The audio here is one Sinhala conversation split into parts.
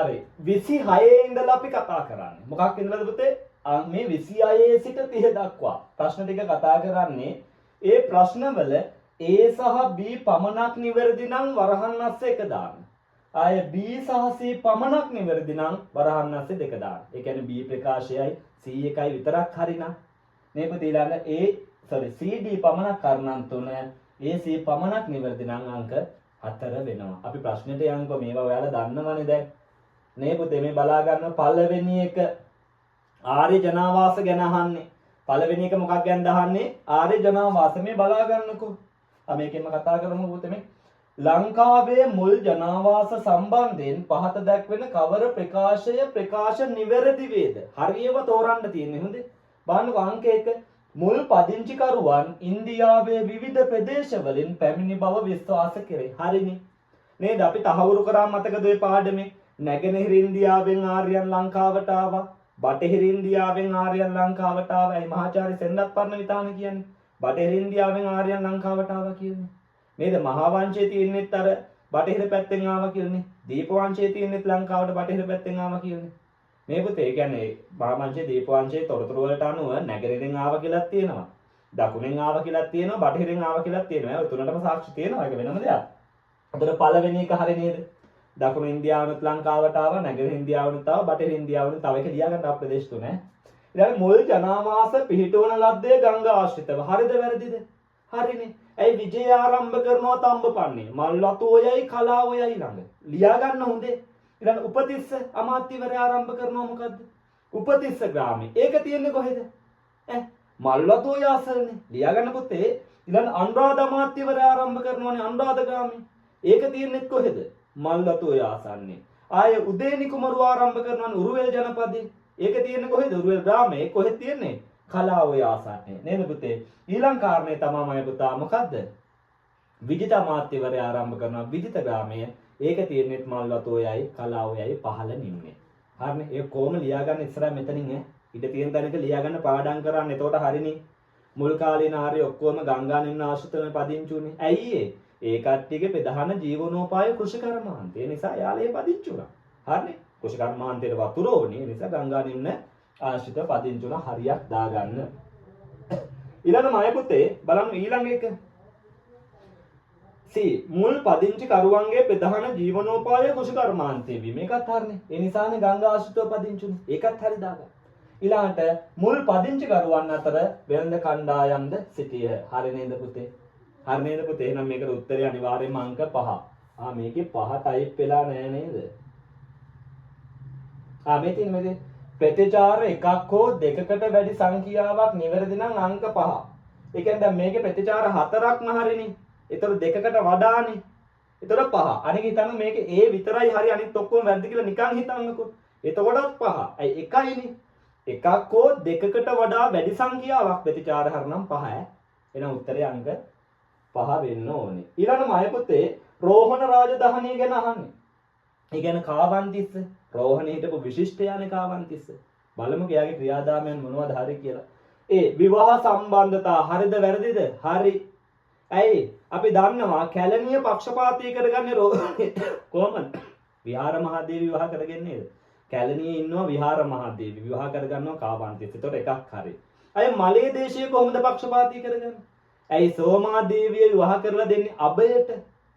හරි 26 ඉඳලා අපි කතා කරන්නේ. මොකක් ඉඳලාද පුතේ? මේ 26 සිට 30 දක්වා ප්‍රශ්න ටික කතා කරන්නේ ඒ ප්‍රශ්නවල A සහ B පමණක් නිවැරදි නම් වරහන් අස්සේ එක දාන්න. ආය B සහ C පමණක් නිවැරදි නම් වරහන් අස්සේ දෙක දාන්න. ඒ කියන්නේ B ප්‍රකාශයයි C එකයි විතරක් හරිනම් මේ පුතේ ඊළඟ C D පමණක් කරනම් 3 A C පමණක් නිවැරදි නම් අංක 4 වෙනවා. අපි ප්‍රශ්නෙට යන්කෝ මේවා ඔයාලා දන්නවනේ දැන්. නේ පුතේ මේ බලා ගන්න පළවෙනි එක ආර්ය ජනාවාස ගැන අහන්නේ. පළවෙනි එක මොකක් ගැනද අහන්නේ? ආර්ය ජනාවාස. මේ බලා ගන්නකෝ. මේකෙන්ම කතා කරමු පුතේ මේ. ලංකාවේ මුල් ජනාවාස සම්බන්ධයෙන් පහත දැක්වෙන කවර ප්‍රකාශ නිවැරදි වේද? හරියව තෝරන්න තියෙන්නේ හොඳේ. බලන්නකෝ අංක 1 මුල් පදිංචිකරුවන් ඉන්දියාවේ විවිධ ප්‍රදේශවලින් පැමිණි බව විශ්වාස කෙරේ. හරිනේ. නේද? අපි තහවුරු කරා මතකද ඔය පාඩමේ? නැගෙනහිර ඉන්දියාවෙන් ආර්යයන් ලංකාවට ආවා. බටහිර ඉන්දියාවෙන් ආර්යයන් ලංකාවට ආවා. ඒ මහාචාර්ය සෙන්ඩත්පර්ණ විතාන කියන්නේ. බටහිර ඉන්දියාවෙන් ආර්යයන් ලංකාවට ආවා කියන්නේ. නේද? මහා වංශයේ තියෙනෙත් අර බටහිර පැත්තෙන් ආවා කියන්නේ. දීප වංශයේ තියෙනෙත් ලංකාවට බටහිර පැත්තෙන් ආවා කියන්නේ. මේ පුතේ ඒ කියන්නේ මහා වංශයේ දීප වංශයේ තොරතුරු වලට අනුව නැගෙනහිරෙන් ආවා කියලාත් තියෙනවා. දකුණෙන් ආවා කියලාත් තියෙනවා. බටහිරෙන් ආවා කියලාත් තියෙනවා. ඒ තුනටම සාක්ෂි තියෙනවා. ඒක වෙනම දෙයක්. අතට පළවෙනි එක හරිය නේද? දකුණු ඉන්දියාවනුත් ලංකාවට ආවා, නැගෙනහිර ඉන්දියාවනුත් ආවා, බටහිර ඉන්දියාවනුත් තව එක ලියා ගන්න අපේ ප්‍රදේශ තුන ඈ. ඊළඟ මුල් ජනාවාස පිහිටවන ලද්දේ ගංගා ආශ්‍රිතව. හරිද වැරදිද? හරිනේ. ඇයි විජය ආරම්භ කරනවා තම්බපන්නේ? මල්වතු ඔයයි කලාව ඔයයි ළඟ. ලියා ගන්න හොඳේ. ඊළඟ උපතිස්ස අමාත්‍යවරයා ආරම්භ කරනවා මොකද්ද? උපතිස්ස ග්‍රාමේ. ඒක තියෙන්නේ කොහෙද? මල්වතු ඔය අසලනේ. ලියා ගන්න පුතේ. ඊළඟ අනුරාධ අමාත්‍යවරයා ආරම්භ කරනවානේ අනුරාධ ග්‍රාමේ. ඒක තියෙන්නේ කොහෙද? මල්වතු ඔය ආසන්නේ. ආයේ උදේනි කුමරු ආරම්භ කරනවානේ උරුවෙල් ජනපදේ. ඒක තියෙන්නේ කොහෙද? උරුවෙල් ග්‍රාමේ. කොහෙද තියෙන්නේ? කලාව ඔය ආසන්නේ. නේද පුතේ? ඊළඟ කාරණේ තමයි පුතා මොකද්ද? විජිත අමාත්‍යවරයා ආරම්භ කරනවා විජිත ග්‍රාමය. ඒක තියෙන්නේ මල්වතු ඔයයි කලාව ඔයයි පහළ නිම්නේ. හරිනේ. ඒක කොහොම ලියා ගන්න ඉස්සරහ මෙතනින් ඈ. ඉඳ තියෙන තැනක ලියා ගන්න පාඩම් කරන්න. එතකොට හරිනේ. මුල් කාලීන ආර්ය ඔක්කොම ගංගා නිම්න ආශ්‍රිතව පදිංචුනේ. ඇයි ඒ කට්ටියගේ ප්‍රධාන ජීවනෝපාය කෘෂිකර්මාන්තය. ඒ නිසා යාලේ පදිංචි වුණා. හරිනේ. කෘෂිකර්මාන්තයේ වතුර ඕනේ. ඒ නිසා ගංගා නිම්න ආශ්‍රිතව පදිංචි වුණා. හරියක් දාගන්න. ඊළඟ මය පුතේ බලන්න ඊළඟ එක. C මුල් පදිංචි කරුවන්ගේ ප්‍රධාන ජීවනෝපාය කෘෂිකර්මාන්තය වීම. මේකත් හරිනේ. ඒ නිසානේ ගංගා ආශ්‍රිතව පදිංචුනේ. ඒකත් හරි දාගන්න. ඊළඟට මුල් පදිංචි කරුවන් අතර වෙළඳ කණ්ඩායම්ද සිටියහ. හරි නේද පුතේ? හරි නේද පුතේ? එහෙනම් මේකට උත්තරේ අනිවාර්යයෙන්ම අංක 5. මේකේ 5 ටයිප් වෙලා නැහැ නේද? මේ තියෙන්නේ ප්‍රතිචාර එකක් හෝ දෙකකට වැඩි සංඛ්‍යාවක් නිවැරදි නම් අංක 5. ඒ කියන්නේ දැන් මේකේ ප්‍රතිචාර 4ක්ම හරිනේ. ඒතර දෙකකට වඩානේ. ඒතර 5. අනික හිතන්න මේකේ A විතරයි හරි අනිත් ඔක්කොම වැරදි කියලා නිකන් හිතන්නකෝ. එතකොටත් 5. ඇයි එකයිනේ. එකක් හෝ දෙකකට වඩා වැඩි සංඛ්‍යාවක් ප්‍රතිචාර හරනම් 5. එහෙනම් උත්තරේ අංක 5 වෙන්න ඕනේ. ඊළඟ මය පුතේ රෝහණ රාජධානිය ගැන අහන්නේ. ඒ කියන්නේ කාවන්තිස්ස රෝහණේ හිටපු විශිෂ්ටයානේ කාවන්තිස්ස. බලමු එයාගේ ක්‍රියාදාමයන් මොනවද හරි කියලා. විවාහ සම්බන්ධතා හරිද වැරදිද? හරි. ඇයි අපි දන්නවා කැලණිය පක්ෂපාතී කරගන්නේ රෝහණේ කොහමද? විහාර මහදේවි විවාහ කරගෙන නේද? කැලණියේ ඉන්නවා විහාර මහදේවි විවාහ කරගන්නවා කාවන්තිස්ස. ඒතකොට එකක් හරි. මලේ දේශයේ කොහොමද පක්ෂපාතී කරගන්නේ? ඇයි සෝමාදේවිය විවාහ කරලා දෙන්නේ අබයට?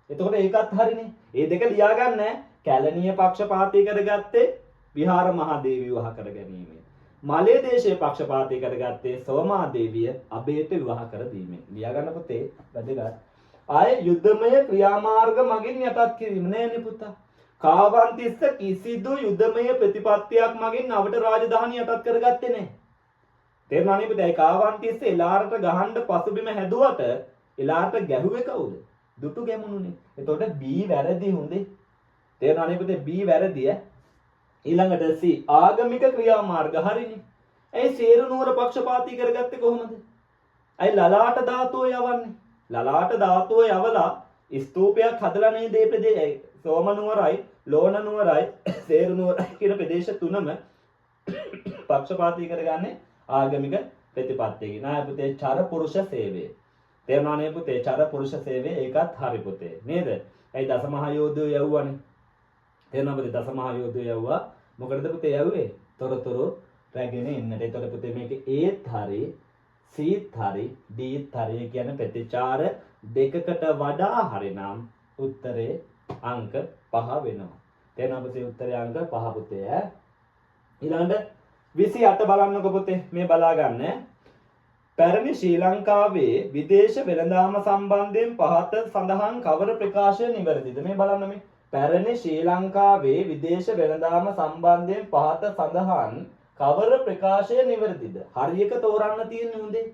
එතකොට ඒකත් හරිනේ. ඒ දෙක ලියා ගන්න. කැලණිය පක්ෂපාතී කරගත්තේ විහාර මහදේවිය විවාහ කර ගැනීමෙන්. මලේ දේශයේ පක්ෂපාතී කරගත්තේ සෝමාදේවිය අබයට විවාහ කර දීමෙන්. ලියා ගන්න පුතේ වැදගත්. යුද්ධමය ක්‍රියාමාර්ග මගින් යටත් කිරීම නෑනේ පුතා. කාවන්තිස්ස කිසිදු යුද්ධමය ප්‍රතිපත්තියක් මගින් අවට රාජධානිය යටත් කරගත්තේ නැහැ. තේරුණා නේද? ඒ කාවන්තිස්ස එලාරට ගහන්න පසුබිම හැදුවට එලාරට ගැහුවේ කවුද? දුටු ගැමුණුනේ. එතකොට B වැරදි හොඳේ. තේරුණා නේද? B වැරදිය. ඊළඟට C ආගමික ක්‍රියාමාර්ග හරිනේ. ඇයි සේරු නුවර පක්ෂපාතී කරගත්තේ කොහොමද? ඇයි ලලාට ධාතුව යවන්නේ? ලලාට ධාතුව යවලා ස්තූපයක් හදලා නේද මේ ප්‍රදේශය සෝම නුවරයි ලෝණ නුවරයි සේරු නුවරයි කියන ප්‍රදේශ තුනම පක්ෂපාතී කරගන්නේ ආගමික ප්‍රතිපත්තියකින්. නාය පුතේ චර පුරුෂ සේවය. තේරුණා නේ පුතේ? චර පුරුෂ සේවය ඒකත් හරි පුතේ. නේද? ඇයි දසමහා යෝධයෝ යවුවනේ? තේරෙනවද? දසමහායෝධය යවුවා. මොකටද පුතේ යවුවේ? තොරතුරු රැගෙන එන්නට. ඒතකොට පුතේ මේක ඒත් හරි සීත් හරි ඩීත් හරි කියන ප්‍රතිචාර දෙකකට වඩා හරිනම් උත්තරේ අංක 5 වෙනවා. තේරෙනවද පුතේ? උත්තරේ අංක 5 පුතේ ඈ. ඊළඟට 28 බලන්නකො පුතේ. මේ බලා ගන්න. පැරණි ශ්‍රී ලංකාවේ විදේශ වෙළඳාම සම්බන්ධයෙන් පහත සඳහන් කවර ප්‍රකාශය නිවැරදිද? මේ බලන්න මේ. පැරණි ශ්‍රී ලංකාවේ විදේශ වෙළඳාම සම්බන්ධයෙන් පහත සඳහන් කවර ප්‍රකාශය නිවැරදිද? හරි එක තෝරන්න තියෙන්නේ උන්දේ.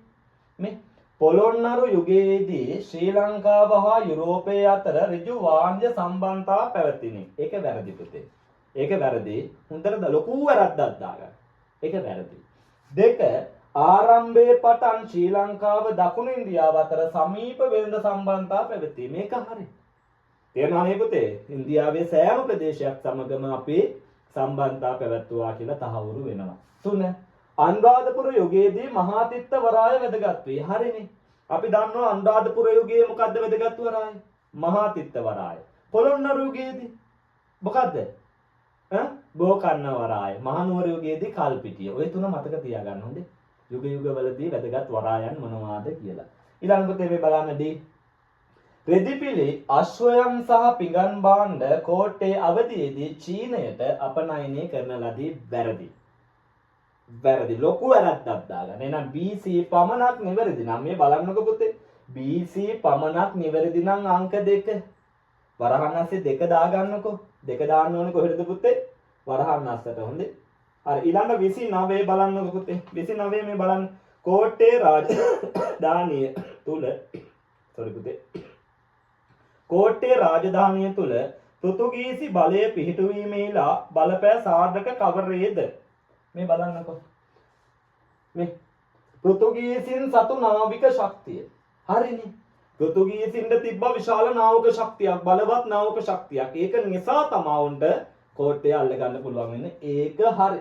මේ පොළොන්නරු යුගයේදී ශ්‍රී ලංකාව හා යුරෝපය අතර ඍජු වාණිජ සම්බන්ධතා පැවතිණි. ඒක වැරදි පුතේ. ඒක වැරදි. හොඳට ලොකු වැරද්දක් දාගන්න. ඒක වැරදි. දෙක ආරම්භයේ පටන් ශ්‍රී ලංකාව දකුණු ඉන්දියාව අතර සමීප වෙළඳ සම්බන්ධතා පැවති. මේක හරි. තේරුණා නේ පුතේ? ඉන්දියාවේ සෑම ප්‍රදේශයක් සමගම අපි සම්බන්ධතා පැවැත්වුවා කියලා තහවුරු වෙනවා. 3 අනුරාධපුර යුගයේදී මහාතිත්ත වරාය වැදගත් වේ. හරිනේ. අපි දන්නවා අනුරාධපුර යුගයේ මොකද්ද වැදගත් වරාය? මහාතිත්ත වරාය. පොළොන්නරු යුගයේදී මොකද්ද? බෝකන්න වරාය. මහනුවර යුගයේදී කල්පිටිය. ඔය තුන මතක තියාගන්න හොඳේ. යුග යුගවලදී වැදගත් වරායන් මොනවාද කියලා. ඊළඟ පුතේ මේ බලන්න දී. රෙදිපිලි අශ්වයන් සහ පිඟන් භාණ්ඩ කෝට්ටේ අවධියේදී චීනයට අපනයනය කරන ලදී. වැරදි. වැරදි. ලොකු වැරද්දක් දාගන්න. එහෙනම් BC පමණක් නිවැරදි නම් මේ බලන්නකො පුතේ. BC පමණක් නිවැරදි නම් අංක 2. වරහන් ඇස්සේ 2 දාගන්නකො. 2 දාන්න ඕනේ කොහෙද පුතේ? වරහන් ඇස්සට. හොඳේ. හරි ඊළඟ 29 බලන්නකො පුතේ. 29 මේ බලන්න. කෝට්ටේ රාජධානිය තුල sorry පුතේ. කෝට්ටේ රාජධානිය තුල පෘතුගීසි බලය පිහිටුවීමේලා බලපෑ සාධක කවරේද? මේ බලන්නකො. මේ පෘතුගීසින් සතු නාවික ශක්තිය. හරිනේ. පෘතුගීසින්ට තිබ්බ විශාල නාවික ශක්තියක්, බලවත් නාවික ශක්තියක්. ඒක නිසා තමයි උන්ට කෝට්ටේ අල්ල ගන්න පුළුවන් වෙන්නේ. ඒක හරි.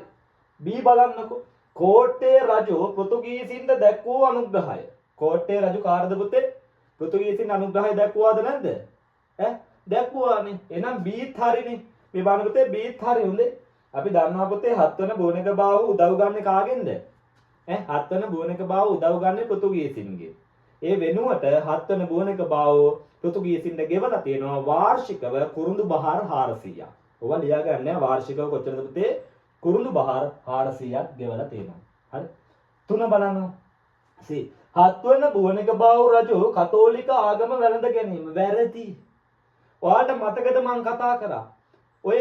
B බලන්නකො. කෝට්ටේ රජු පෘතුගීසින්ට දැක්වූ අනුග්‍රහය. කෝට්ටේ රජු කාටද පුතේ? පෘතුගීසින් අනුග්‍රහය දැක්වුවාද නැද්ද? දැක්වුවානේ. එහෙනම් Bත් හරිනේ. මේ බලන්න පුතේ Bත් හරි හොඳේ. අපි දන්නවා පුතේ 7 වෙනි බෝනික බාහුව උදව් ගන්න කාගෙන්ද? 7 වෙනි බෝනික බාහුව උදව් ගන්නේ පෘතුගීසින්ගෙන්. ඒ වෙනුවට 7 වෙනි බෝනික බාහුව පෘතුගීසින්ට ගෙවලා තියෙනවා වාර්ෂිකව කුරුඳු බහාර 400ක්. ඔවා ලියා ගන්න වාර්ෂිකව කොච්චරද පුතේ? කුරුඳු බහාර 400ක් ගෙවලා තියෙනවා. හරි. 3 බලන්න. C 7 වෙනි බෝනික බාහුව රජු කතෝලික ආගම වැළඳ ගැනීම වැරදි. ඔයාලට මතකද මං කතා කරා? ඔය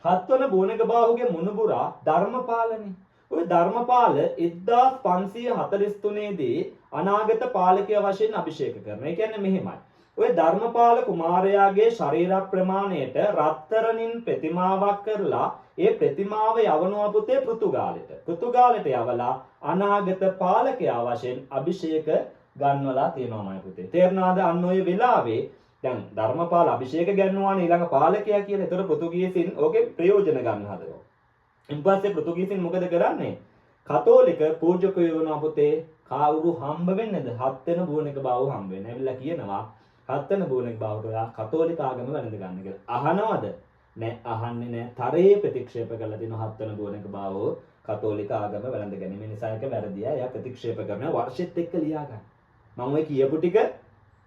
7 වෙනි බෝනික බාහුවගේ මුණුබුරා ධර්මපාලනේ. ඔය ධර්මපාල 1543 දී අනාගත පාලකයා වශයෙන් අභිෂේක කරනවා. ඒ කියන්නේ මෙහෙමයි. ඔය ධර්මපාල කුමාරයාගේ ශරීර ප්‍රමාණයට රත්තරණින් ප්‍රතිමාවක් කරලා ඒ ප්‍රතිමාව යවනවා පුතේ පෘතුගාලෙට. පෘතුගාලෙට යවලා අනාගත පාලකයා වශයෙන් අභිෂේක ගන්වලා තියෙනවාමයි පුතේ. තේරුණාද? අන්න ඔය වෙලාවේ දැන් ධර්මපාල අභිෂේක ගන්නවා ඊළඟ පාලකයා කියලා. ඒතර පෘතුගීසින් ඕකේ ප්‍රයෝජන ගන්න හදනවා. ඊපස්සේ පෘතුගීසින් මොකද කරන්නේ? කතෝලික පූජකයෝ වෙනවා පුතේ. කාවුරු හම්බ වෙන්නේද? 7 වෙනි බෝනික බාහුව හම්බ වෙන්නේ. ඇවිල්ලා කියනවා 7 වෙනි බෝනික බාහුවට ඔයා කතෝලික ආගම වැළඳ ගන්න කියලා. අහනවද? නෑ, අහන්නේ නෑ. තරයේ ප්‍රතික්ෂේප කරලා දෙනවා 7 වෙනි බෝනික බාහුව කතෝලික ආගම වැළඳ ගැනීම නිසා එක වැරදියා. එයා ප්‍රතික්ෂේප කරනවා. වර්ෂෙත් එක්ක ලියා ගන්න. මම ඔය කියපු ටික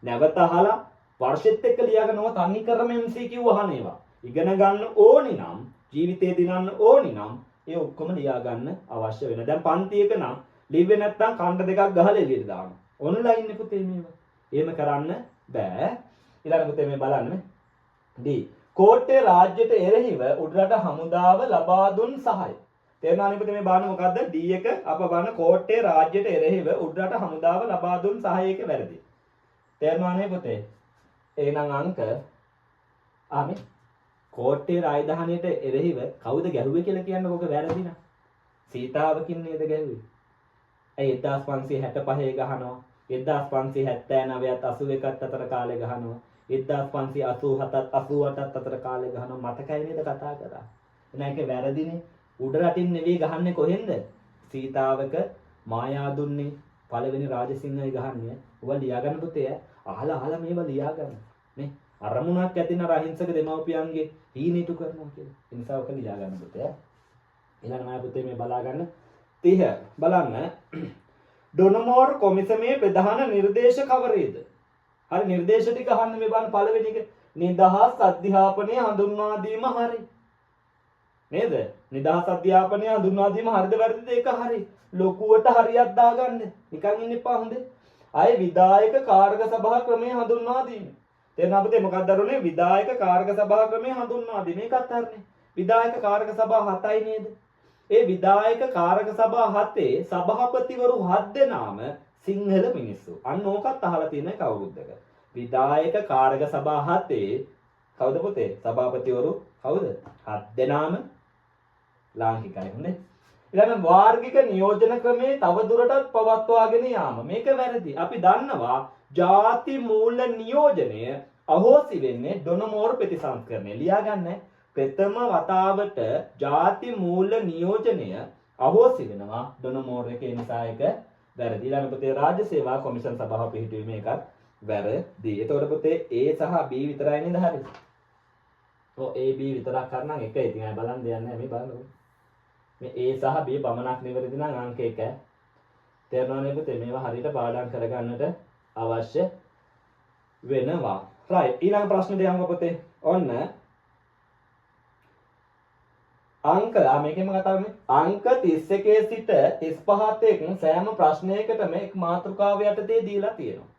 නැවත අහලා වර්ෂෙත් එක්ක ලියා ගන්නවා. තනි කරම MCQ අහන ඒවා. ඉගෙන ගන්න ඕනි නම්, ජීවිතේ දිනන්න ඕනි නම් ඒ ඔක්කොම ලියා ගන්න අවශ්‍ය වෙනවා. දැන් පන්තියක නම් ලිව්වේ නැත්නම් ඛණ්ඩ දෙකක් ගහලා එළියට දානවා. ඔන්ලයින් එක පුතේ මේවා. එහෙම කරන්න බෑ. ඊළඟ පුතේ මේ බලන්න. D කෝට්ටේ රාජ්‍යයට එරෙහිව උඩරට හමුදාව ලබා දුන් සහාය. තේරුණානේ පුතේ මේ බලන්න මොකද්ද? D එක අප බලන්න කෝට්ටේ රාජ්‍යයට එරෙහිව උඩරට හමුදාව ලබා දුන් සහාය එක වැරදි. තේරුණානේ පුතේ? එහෙනම් අංක ආමේ කෝට්ටේ රාජධානියට එරෙහිව කවුද ගැහුවේ කියලා කියන්නකො. ඔක වැරදි නා. සීතාවකින් නේද ගැහුවේ? ඇයි 1565 ගහනවා, 1579ත් 81ත් අතර කාලේ ගහනවා, 1587ත් 88ත් අතර කාලේ ගහනවා. මතකයි නේද කතා කරා? එහෙනම් ඒක වැරදිනේ. උඩ රටින් නෙවෙයි ගහන්නේ කොහෙන්ද? සීතාවක මායා දුන්නේ පළවෙනි රාජසිංහයි ගහන්නේ. ඔවා ලියා ගන්න පුතේ. අහලා මේවා ලියා ගන්න. නේ අරමුණක් ඇතින රහින්සක දෙමව්පියන්ගේ හීනීටු කරනවා කියලා. ඒ නිසා ඔක ලියා ගන්න පුතේ. ඊළඟ නාය පුතේ මේ බලා ගන්න 30 බලන්න. ඩොනමෝර් කොමිසමේ ප්‍රධාන නිර්දේශ කවරේද? හරි නිර්දේශ ටික අහන්න මේ බලන්න පළවෙනි එක. නිදහස් අධ්‍යාපනය හඳුන්වා දීම හරි. නේද? නිදහස් අධ්‍යාපනය හඳුන්වා දීම හරිද වැරදිද ඒක හරි. ලොකුවට හරියක් දාගන්න. නිකන් ඉන්න එපා හොඳේ. ආයේ විධායක කාර්ක සභා ක්‍රමය හඳුන්වා දීම. තේරෙනවද පුතේ මොකක්ද අරුනේ? විධායක කාර්ක සභා ක්‍රමය හඳුන්වා දීම. මේකත් හරිනේ. විධායක කාර්ක සභා 7යි නේද? ඒ විධායක කාර්ක සභා 7 සභාපතිවරු 7 දෙනාම සිංහල මිනිස්සු. අන්න ඕකත් අහලා තියෙන කවුරුද්දක. විධායක කාර්ක සභා 7 කවුද පුතේ? සභාපතිවරු කවුද? 7 දෙනාම ලාංකිකයි. හොඳේ. ඊළඟ වාර්ගික නියෝජන ක්‍රමේ තවදුරටත් පවත්වාගෙන යාම. මේක වැරදි. අපි දන්නවා ಜಾති මූල නියෝජනය අහෝසි වෙන්නේ ඩොනමෝර් ප්‍රතිසංස්කරණය. ලියා ගන්න. ප්‍රථම වතාවට ಜಾති මූල නියෝජනය අහෝසි වෙනවා ඩොනමෝර් එකේ නිසා එක වැරදි. ඊළඟ පුතේ රාජ්‍ය සේවා කොමිෂන් සභාව පිහිටුවීම එකත් වැරදි. එතකොට පුතේ A සහ B විතරයි නේද හරි? ඔව් A B විතරක් කරනම් එක. ඉතින් අය බලන් දෙයක් නැහැ මේ බලන්න. මේ A සහ B පමණක් නිවැරදි නම් අංක 1. තේරුණානේ පුතේ? මේවා හරියට පාඩම් කරගන්නට අවශ්‍ය වෙනවා. right. ඊළඟ ප්‍රශ්නෙට යමු පුතේ. ඔන්න අංක මේකෙම කතා කරන්නේ අංක 31 සිට 35 සෑම ප්‍රශ්නයකටම එක් මාතෘකාව යටතේ දීලා තියෙනවා.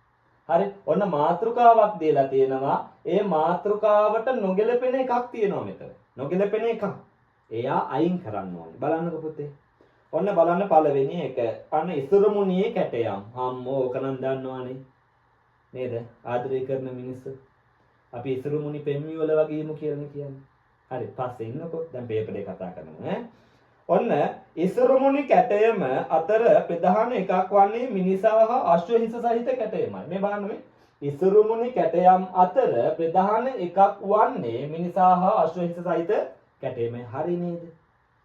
හරි. ඔන්න මාතෘකාවක් දීලා තියෙනවා. ඒ මාතෘකාවට නොගැලපෙන එකක් තියෙනවා මෙතන. නොගැලපෙන එකක්. එයා අයින් කරන්න ඕනේ. බලන්නකො පුතේ. ඔන්න බලන්න පළවෙනි එක. අන්න ඉසුරුමුණියේ කැටයම්. අම්මෝ ඕක නම් දන්නවනේ. නේද? ආදරය කරන මිනිස්සු. අපි ඉසුරුමුණි පෙම්මිය වල වගේම කියලා කියන්නේ. හරි. පස්සේ ඉන්නකො. දැන් පේපර් එක කතා කරමු ඈ. ඔන්න ඉසුරුමුණි කැටයම අතර ප්‍රධාන එකක් වන්නේ මිනිසා හා අශ්ව හිස සහිත කැටයමයි. මේ බලන්න මේ ඉසුරුමුණි කැටයම් අතර ප්‍රධාන එකක් වන්නේ මිනිසා හා අශ්ව හිස සහිත කැටයමයි. හරි නේද?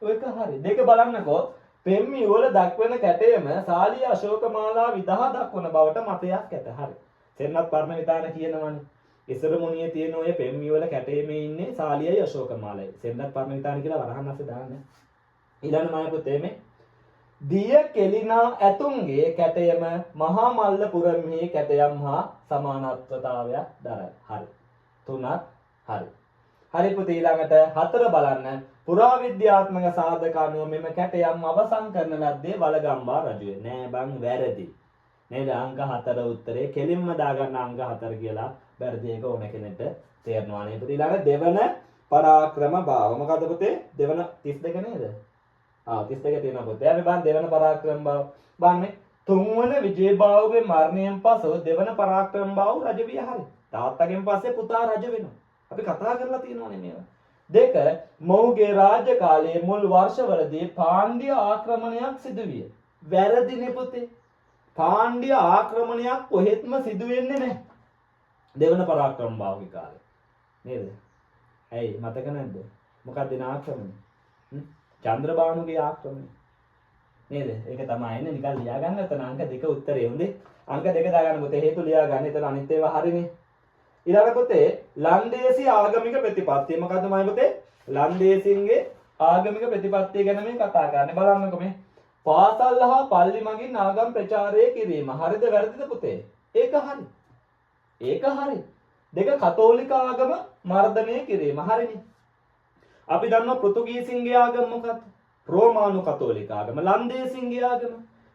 ඔයක හරි. දෙක බලන්නකෝ. පෙම්මිය වල දක්වන කැටයම සාලිය අශෝකමාලා විදහා දක්වන බවට මතයක් ඇත. හරි. සෙන්නත් පරණ විතාන කියනවනේ. ඉසුරුමුණියේ තියෙන ඔය පෙම්මිය වල කැටයමේ ඉන්නේ සාලියයි අශෝකමාලයි. සෙන්නත් පරණ විතාන කියලා වරහන් අස්සේ දාන්න. ඊළඟ මාය පුතේ මේ දිය කෙලිනා ඇතුන්ගේ කැටයම මහා මල්ලපුරමේ කැටයම් හා සමානත්වතාවයක් දරයි. හරි. තුනක් හරි. හරි පුතේ ඊළඟට 4 බලන්න. පුරාවිද්‍යාත්මක සාධක අනුව මෙම කැටයම් අවසන් කරන ලද්දේ වලගම්බා රජුය. නෑ බං වැරදි. නේද? අංක 4 උත්තරේ කෙලින්ම දාගන්න අංක 4 කියලා වැරදි එක ඕන කෙනෙක්ට තේරෙනවා නේ පුතේ. ඊළඟ දෙවන පරාක්‍රම භාව. මොකද පුතේ? දෙවන 32 නේද? 32 තියෙනවා පුතේ. අපි බලන්න දෙවන පරාක්‍රම භාව. බලන්න තුන්වන විජේබාහුගේ මරණයෙන් පසු දෙවන පරාක්‍රම භාව රජ විය. හරි. තාත්තගෙන් පස්සේ පුතා රජ වෙනවා. අපි කතා කරලා තියෙනවානේ මේවා. දෙක මොහුගේ රාජ්‍ය කාලයේ මුල් වර්ෂවලදී පාණ්ඩ්‍ය ආක්‍රමණයක් සිදු විය. වැරදිනේ පුතේ. පාණ්ඩ්‍ය ආක්‍රමණයක් කොහෙත්ම සිදු වෙන්නේ නැහැ. දෙවන පරාක්‍රම භාවගේ කාලේ. නේද? ඇයි මතක නැද්ද? මොකක්ද දෙන ආක්‍රමණය? චන්ද්‍රබානුගේ ආක්‍රමණය. නේද? ඒක තමයි එන්නේ. නිකන් ලියා ගන්න. එතන අංක 2 උත්තරේ හොඳේ. අංක 2 දාගන්න පුතේ. හේතු ලියා ගන්න. එතන අනිත් ඒවා හරිනේ. ඊළඟ පුතේ ලන්දේසි ආගමික ප්‍රතිපත්තිය. මොකද්ද මයි පුතේ? ලන්දේසින්ගේ ආගමික ප්‍රතිපත්තිය ගැන මේ කතා කරන්නේ. බලන්නකො මේ. පාසල් හා පල්ලි මගින් ආගම් ප්‍රචාරය කිරීම. හරිද වැරදිද පුතේ? ඒක හරි. ඒක හරි. දෙක කතෝලික ආගම මර්ධනය කිරීම. හරිනේ. අපි දන්නවා පෘතුගීසින්ගේ ආගම මොකක්ද? රෝමානු කතෝලික ආගම. ලන්දේසින්ගේ ආගම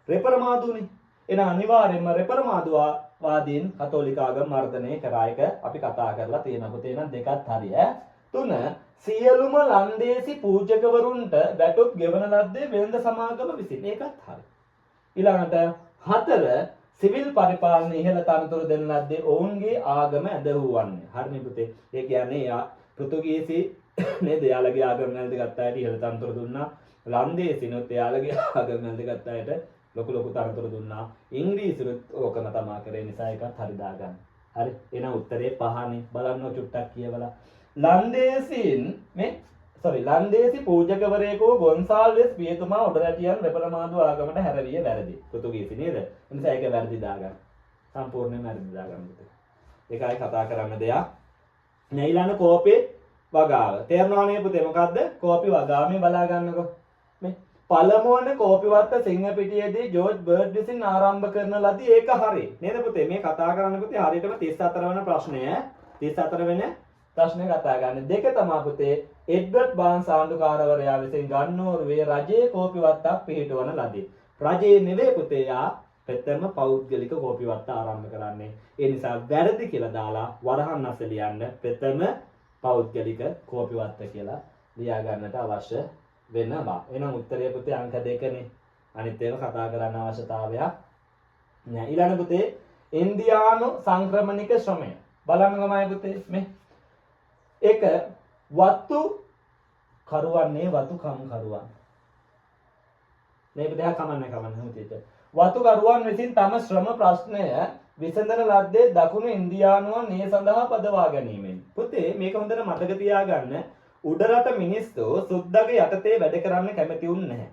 රෙපරමාදුනේ. එන අනිවාර්යයෙන්ම රෙපරමාදුවාදීන් කතෝලික ආගම මර්ධනය කරා එක අපි කතා කරලා තියෙනවා. පුතේ නම් දෙකත් හරි ඈ. 3 සියලුම ලන්දේසි පූජකවරුන්ට වැටුප් ගෙවන ලද්දේ වෙළඳ සමාගම විසින්. ඒකත් හරි. ඊළඟට 4 සිවිල් පරිපාලන ඉහළ තනතුරු දෙන ලද්දේ ඔවුන්ගේ ආගම ඇදහුවන්නේ. හරිනේ පුතේ. ඒ කියන්නේ පෘතුගීසි නේද? යාළගේ ආගම නැල්ද ගත්ත අයට ඉහළ තනතුරු දුන්නා. ලන්දේසිනොත් යාළගේ ආගම නැල්ද ගත්ත අයට ලොකු තනතුරු දුන්නා. ඉංග්‍රීසිනුත් ඕකම තමා කරේ නිසා එකත් හරි දාගන්න. හරි. එහෙනම් උත්තරේ 5නේ. බලන්න චුට්ටක් කියවලා. ලන්දේසි පූජකවරයෙකු ගොන්සාල්වෙස් පියතුමා උඩරැටියන් රෙපරමාදු ආගමට හැරවිය වැරදි. පෘතුගීසි නේද? ඒ නිසා ඒක වැරදි දාගන්න. සම්පූර්ණයෙන්ම වැරදි දාගන්න පුතේ. ඒකයි කතා කරන්න දෙයක් ඊළඟ කෝපි වගාව. තේරෙනවනේ පුතේ මොකද්ද? කෝපි වගාව මේ බලා ගන්නකො. මේ පළමුවන කෝපි වත්ත සිංහපිටියේදී ජෝර්ජ් බර්ඩ් විසින් ආරම්භ කරන ලදී. ඒක හරි. නේද පුතේ? මේ කතා කරන්න පුතේ හරියටම 34 වෙනි ප්‍රශ්නය. 34 වෙනි ප්‍රශ්නේ කතා ගන්න. දෙක තමයි පුතේ එඩ්වර්ඩ් බාන්ස් ආණ්ඩුකාරවරයා විසින් ගන්නෝරුවේ රජයේ කෝපි වත්තක් පිහිටවන ලදී. රජයේ නෙවෙයි පුතේ යා ප්‍රථම පෞද්ගලික කෝපි වත්ත ආරම්භ කරන්නේ. ඒ නිසා වැරදි කියලා දාලා වරහන් අස්ස ලියන්න ප්‍රථම පෞද්ගලික කෝපි වත්ත කියලා ලියා ගන්නට අවශ්‍ය වෙනවා. එහෙනම් උත්තරය පුතේ අංක 2නේ. අනිත් ඒවා කතා කරන්න අවශ්‍යතාවයක් නෑ. ඊළඟ පුතේ ඉන්දියානු සංක්‍රමණික ශ්‍රමය. බලන්න ගමයි පුතේ මේ එක වතු කරුවන්නේ වතු කම් කරුවන්. මේ දෙයක් කමන්නේ හිතේට. වතු කරුවන් විසින් තම ශ්‍රම ප්‍රශ්නය විසඳන ලද්දේ දකුණු ඉන්දියානුවන් මේ සඳහා පදවා ගැනීමෙන්. පුතේ මේක හොඳට මතක තියාගන්න. උඩරට මිනිස්සු සුද්දගේ යටතේ වැඩ කරන්න කැමති වුන්නේ නැහැ.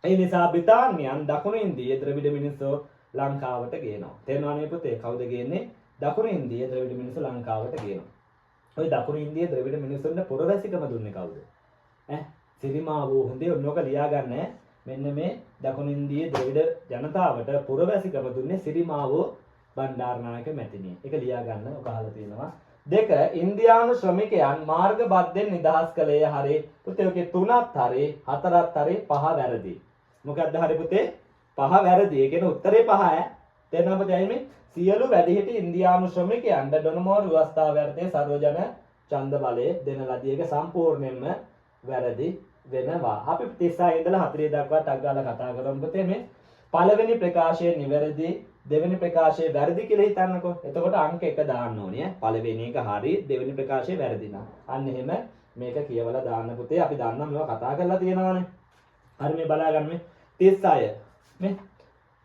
ඒ නිසා බ්‍රිතාන්‍යයන් දකුණු ඉන්දියේ ද්‍රවිඩ මිනිස්සු ලංකාවට ගේනවා. තේරෙනවනේ පුතේ කවුද ගේන්නේ? දකුණු ඉන්දියේ ද්‍රවිඩ මිනිස්සු ලංකාවට ගේනවා. ඔය දකුණු ඉන්දියේ ද්‍රවිඩ මිනිස්සුන්ට පුරවැසිකම දුන්නේ කවුද? සිරිමාවෝ හොඳේ ඔන්නෝක ලියා ගන්න. මෙන්න මේ දකුණු ඉන්දියේ ද්‍රවිඩ ජනතාවට පුරවැසිකම දුන්නේ සිරිමාවෝ බණ්ඩාරනායක මැතිණිය. ඒක ලියා ගන්න ඔක අහලා තියෙනවා. දෙක ඉන්දියානු ශ්‍රමිකයන් මාර්ග බද්ධෙන් නිදහස් කළේ හරි. පුතේ ඔකේ 3ත් හරි 4ත් හරි 5 වැරදි. මොකක්ද හරි පුතේ? 5 වැරදි. ඒ කියන්නේ උත්තරේ 5 ඈ. තේරෙනවද පුතේ මේ සියලු වැඩිහිටි ඉන්දියානු ශ්‍රමිකයන්ට ඩොනමෝර් ව්‍යවස්ථාව යටතේ සර්වජන ඡන්ද බලය දෙන ලදී. ඒක සම්පූර්ණයෙන්ම වැරදි වෙනවා. අපි 36 ඉඳලා 40 දක්වා ටක් ගාලා කතා කරමු පුතේ මේ පළවෙනි ප්‍රකාශය නිවැරදි දෙවෙනි ප්‍රකාශය වැරදි කියලා හිතන්නකෝ. එතකොට අංක 1 දාන්න ඕනේ. පළවෙනි එක හරි දෙවෙනි ප්‍රකාශය වැරදි නම්. අන්න එහෙම මේක කියවලා දාන්න පුතේ. අපි දන්නවා මේවා කතා කරලා තියෙනවානේ. හරි මේ බලාගන්න මේ 36 මේ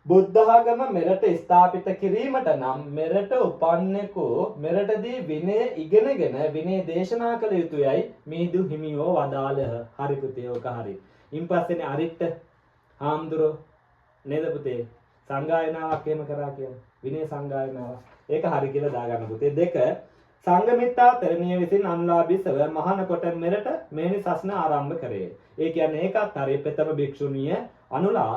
බුද්ධාගම මෙරට ස්ථාපිත කිරීමට නම් මෙරට උපන්නෙකු මෙරටදී විනය ඉගෙනගෙන විනය දේශනා කළ යුතුයයි මිහිඳු හිමියෝ වදාළහ. හරි පුතේ ඔක හරි. ඉන්පස්සේනේ අරිට්ට හාමුදුරුවෝ නේද පුතේ සංගායනාවක් එහෙම කරා කියන්නේ විනය සංගායනාව. ඒක හරි කියලා දාගන්න පුතේ. දෙක සංගමිත්තා තෙරණිය විසින් අනුලාභීසව මහාන කොට මෙරට මෙහෙණි සස්න ආරම්භ කරේ. ඒ කියන්නේ ඒකත් හරි. ප්‍රථම භික්ෂුණිය අනුලා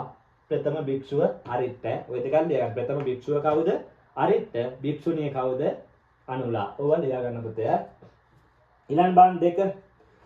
ප්‍රථම භික්ෂුව අරිට්ට. ඔය දෙකක් ලියා ගන්න. ප්‍රථම භික්ෂුව කවුද? අරිට්ට. භික්ෂුණිය කවුද? අනුලා. ඕවා ලියා ගන්න පුතේ. ඊළඟ බාන් දෙක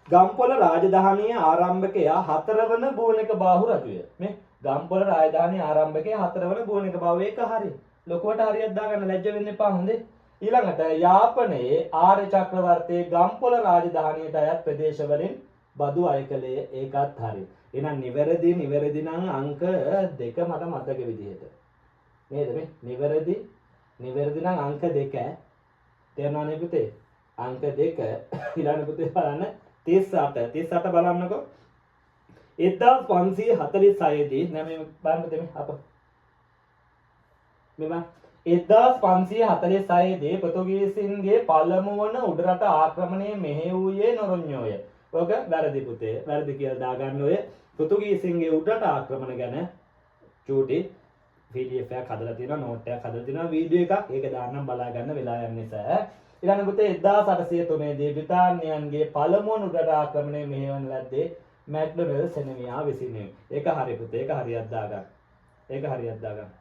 ගම්පොළ රාජධානිය ආරම්භකයා 4 වන බෝනික බාහු රජුය. මේ ගම්පොළ රාජධානිය ආරම්භකයා 4 වන බෝනික බාහු. ඒක හරි. ලොකුවට හරියක් දාගන්න ලැජ්ජ වෙන්න එපා හොඳේ. ඊළඟට යාපනයේ ආර්ය චක්‍රවර්තී ගම්පොළ රාජධානියට අයත් ප්‍රදේශවලින් බදු අය කළේ. ඒකත් හරි. එහෙනම් නිවැරදි නම් අංක 2 මට මතක විදිහට. නේද මේ? නිවැරදි නම් අංක 2. තේරෙනවනේ පුතේ? අංක 2 ඊළඟ පුතේ බලන්න 38 බලන්නකෝ. 1546 දී නෑ මේ බලන්න පුතේ මේ අප මෙම 1546 දී පෘතුගීසින්ගේ පළමු වන උඩරට ආක්‍රමණය මෙහෙයුවේ නොරොඤ්ඤෝය. ඔක වැරදි පුතේ. වැරදි කියලා දාගන්න ඔය පෘතුගීසින්ගේ උඩරට ආක්‍රමණ ගැන චූටි PDF එකක් හදලා තියෙනවා, නෝට් එකක් හදලා තියෙනවා, වීඩියෝ එකක්. ඒක දාන්නම් බලා ගන්න වෙලා යන නිසා. ඊළඟ පුතේ 1803 දී බ්‍රිතාන්‍යයන්ගේ පළමු වන උඩරට ආක්‍රමණය මෙහෙයවන ලද්දේ මැක්ඩොනල්ඩ් සෙනෙවියා විසින්. ඒක හරි පුතේ. ඒක හරියට දාගන්න.